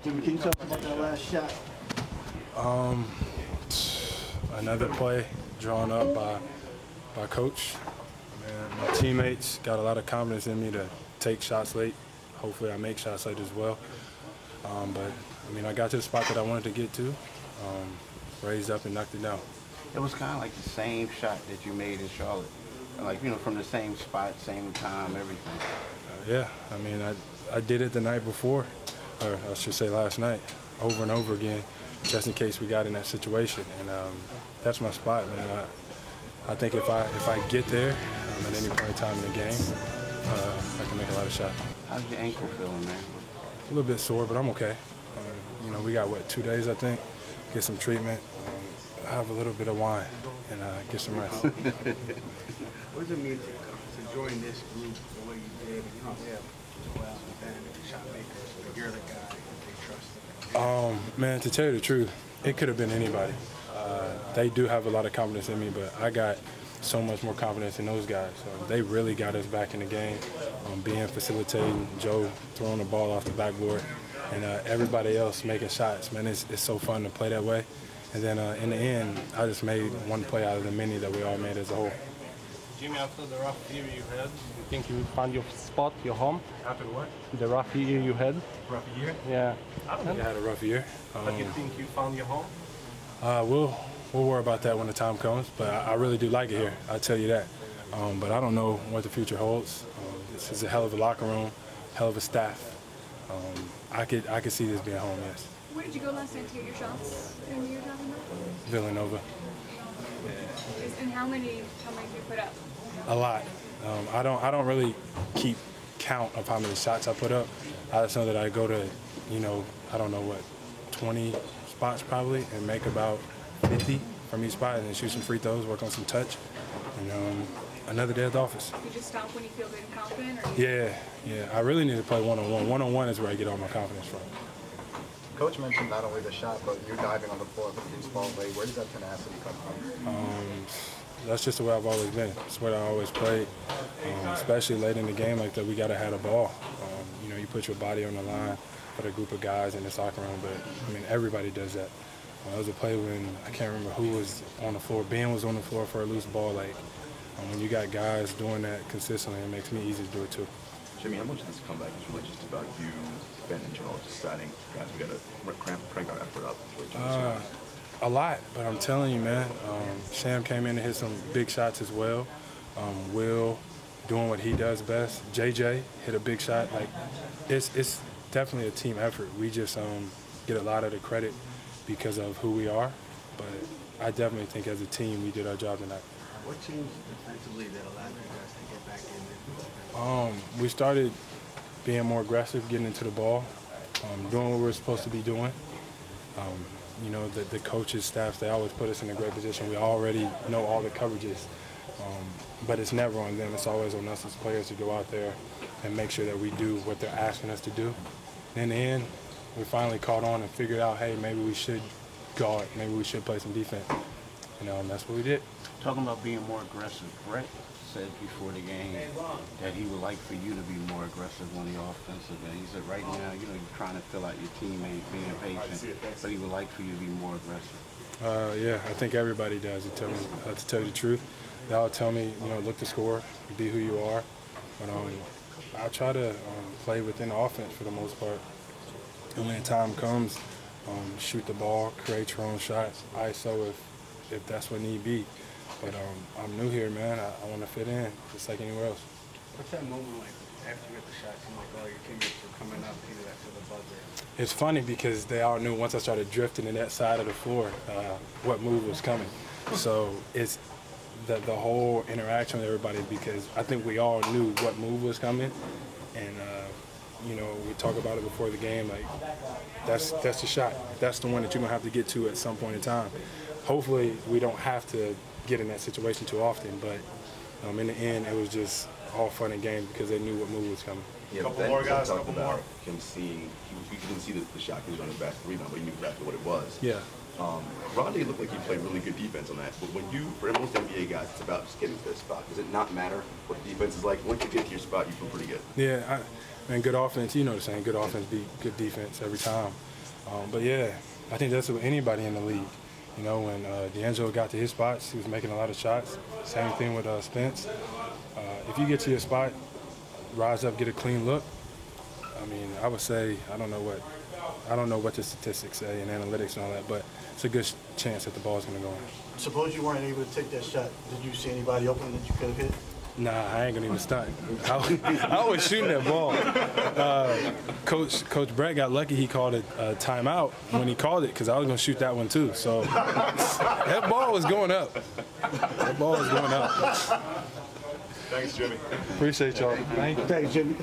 Jimmy, can you tell us about that last shot? Another play drawn up by coach. And my teammates got a lot of confidence in me to take shots late. Hopefully I make shots late as well. But I mean, I got to the spot that I wanted to get to, raised up and knocked it down. It was kind of like the same shot that you made in Charlotte. Like, you know, from the same spot, same time, everything. Yeah, I mean, I did it the night before, or I should say last night, over and over again, just in case we got in that situation. And that's my spot, man. I think if I get there at any point in time in the game, I can make a lot of shots. How's your ankle feeling, man? A little bit sore, but I'm okay. You know, we got, what, 2 days, I think? Get some treatment, have a little bit of wine, and get some rest. What does it mean to join this group the way you did? You don't have Joel and Ben and shot makers, but you're the guy that they trust. Man, to tell you the truth, it could have been anybody. They do have a lot of confidence in me, but I got so much more confidence in those guys. So they really got us back in the game, being facilitating, Joe throwing the ball off the backboard, and everybody else making shots. Man, it's so fun to play that way. And then in the end, I just made one play out of the many that we all made as a whole. Jimmy, after the rough year you had, you think you found your spot, your home? After the what? The rough year you had? Rough year? Yeah. I don't think I had a rough year. But you think you found your home? We'll worry about that when the time comes, but I really do like it here, I'll tell you that. But I don't know what the future holds. This is a hell of a locker room, hell of a staff. I could see this being home, yes. Where did you go last night to get your shots in your talking about? Villanova. And how many did you put up? A lot. I don't really keep count of how many shots I put up. I just know that I go to, you know, I don't know what, 20 spots probably, and make about 50 from each spot, and then shoot some free throws, work on some touch, and another day at the office. You just stop when you feel good and confident? Or Yeah. I really need to play one-on-one. One-on-one is where I get all my confidence from. Coach mentioned not only the shot, but you diving on the floor from the small way. Where does that tenacity come from? That's just the way I've always been. It's what I always played, especially late in the game like that. We got to have a ball. You know, you put your body on the line for a group of guys in the soccer room, but I mean, everybody does that. There was a play when, I can't remember who was on the floor. Ben was on the floor for a loose ball. Like, when you got guys doing that consistently, it makes me easy to do it too. Jimmy, how much of this comeback is really just about you, Ben, and Joel just deciding, guys, we got to crank our effort up? A lot, but I'm telling you, man, Sam came in and hit some big shots as well. Will doing what he does best. JJ hit a big shot. Like, it's definitely a team effort. We just get a lot of the credit because of who we are, but I definitely think as a team we did our job tonight. What changed defensively that allowed you guys to get back in there? We started being more aggressive, getting into the ball, doing what we're supposed to be doing. You know, the coaches, staff, they always put us in a great position. We already know all the coverages, but it's never on them. It's always on us as players to go out there and make sure that we do what they're asking us to do. In the end, we finally caught on and figured out, hey, maybe we should guard, maybe we should play some defense. You know, and that's what we did. Talking about being more aggressive, Brett said before the game that he would like for you to be more aggressive on the offensive end. He said right now, you know, you're trying to fill out your teammate, being patient, but he would like for you to be more aggressive. Yeah, I think everybody does. To tell you the truth, they all tell me, you know, look to score, be who you are. But I try to play within the offense for the most part. And when the time comes, shoot the ball, create your own shots, ISO if that's what need be. But I'm new here, man. I want to fit in, just like anywhere else. What's that moment like after you get the shot? Seemed like all your teammates were coming up to you after the buzzer. It's funny because they all knew once I started drifting to that side of the floor what move was coming. So it's the whole interaction with everybody, because I think we all knew what move was coming. And, you know, we talk about it before the game, like that's the shot. That's the one that you're going to have to get to at some point in time. Hopefully we don't have to get in that situation too often, but in the end it was just all fun and games because they knew what move was coming. Yeah, couple more guys, couple more. Him seeing, you didn't see the shot because he was on the basket rebound, but he knew exactly what it was. Yeah. Rondé looked like he played really good defense on that, but when you, for most NBA guys, it's about just getting to this spot. Does it not matter what the defense is like? Once you get to your spot, you feel pretty good. Yeah, and good offense, you know the saying, good offense beat good defense every time. But yeah, I think that's with anybody in the league. You know, when D'Angelo got to his spots, he was making a lot of shots. Same thing with Spence. If you get to your spot, rise up, get a clean look. I mean, I would say I don't know what the statistics say and analytics and all that, but it's a good chance that the ball's going to go in. Suppose you weren't able to take that shot. Did you see anybody open that you could have hit? Nah, I ain't gonna even stunt. I was shooting that ball. Coach Brett got lucky. He called a timeout when he called it because I was gonna shoot that one too. So that ball was going up. That ball was going up. Thanks, Jimmy. Appreciate y'all. Thanks, Jimmy.